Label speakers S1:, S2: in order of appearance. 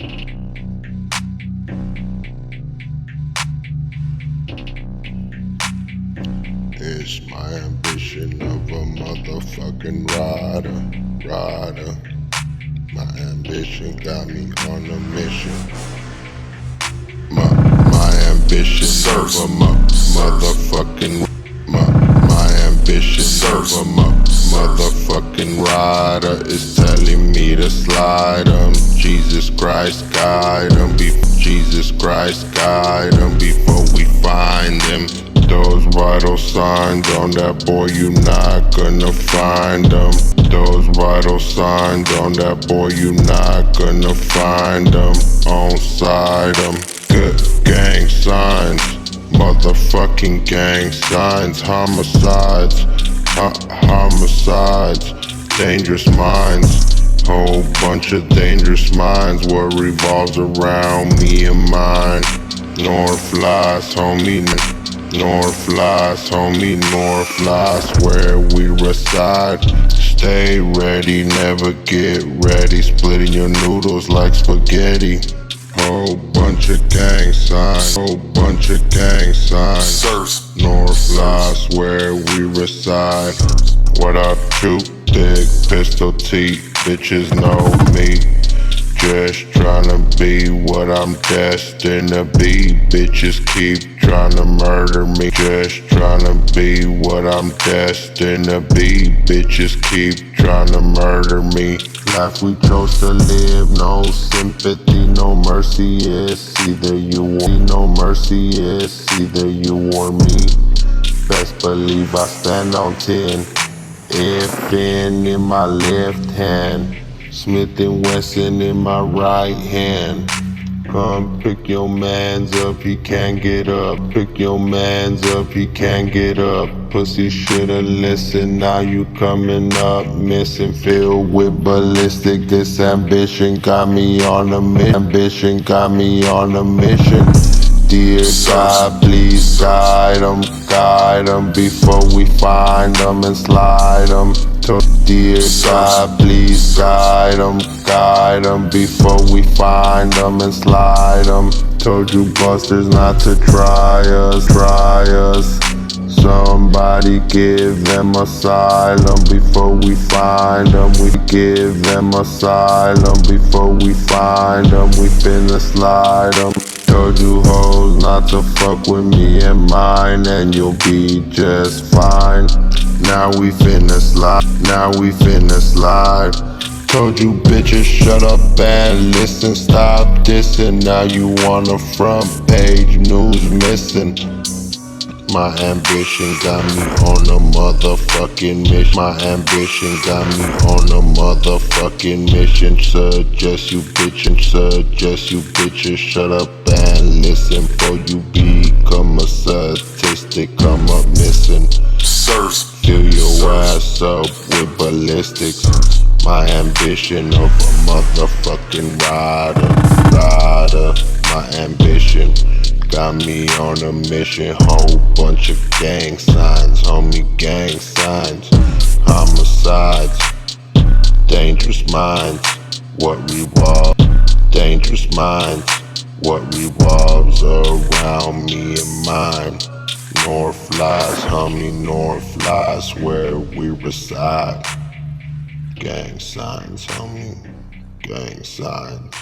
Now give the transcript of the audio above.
S1: It's my ambition of a motherfucking rider. My ambition got me on a mission. My ambition of a motherfucking my ambition of a motherfucking rider is telling me to slide 'em. Jesus Christ guide 'em. Jesus Christ guide 'em before we find him. Those vital signs on that boy, you not gonna find them. Those vital signs on that boy, you not gonna find them. On side them. Good gang signs, motherfucking gang signs. Homicides, homicides, dangerous minds. Whole bunch of dangerous minds. What revolves around me and mine. North lies, homie. North lies, homie, north lies where we reside. Stay ready, never get ready. Splitting your noodles like spaghetti. Whole bunch of gang signs, whole bunch of gang signs. North lies where we reside. What up, thick PISTOL.T, bitches know me. Just tryna be what I'm destined to be. Bitches keep tryna murder me. Just tryna be what I'm destined to be. Bitches keep tryna murder me. Life we chose to live, no sympathy, no mercy. It's either you or me. No mercy, it's either you or me. Best believe I stand on 10. If in my left hand, Smith & Wesson in my right hand. Come pick your mans up, he can't get up. Pick your mans up, he can't get up. Pussy shoulda listened, now you coming up missing. Filled with ballistic, this ambition got me on a mission. Ambition got me on a mission. Dear God, please guide 'em before we find 'em and slide 'em. Dear God, please guide 'em before we find 'em and slide 'em. Told you busters not to try us. Somebody give them asylum before we find 'em. We give them asylum before we find 'em. We finna slide 'em. Told you hoes not to fuck with me and mine, and you'll be just fine. Now we finna slide, now we finna slide. Told you bitches shut up and listen, stop dissing. Now you want a front page news missing. My ambition got me on a motherfucking mission. My ambition got me on a motherfucking mission. Suggest you bitches shut up and listen. Before you become a statistic, come up missing. Fill your ass up with ballistics. My ambition of a motherfucking rider. My ambition got me on a mission. Whole bunch of gang signs, homie, gang signs. Homicides, dangerous minds. What revolves, dangerous minds. What revolves around me and mine. North lies, homie, north lies where we reside. Gang signs, homie, gang signs.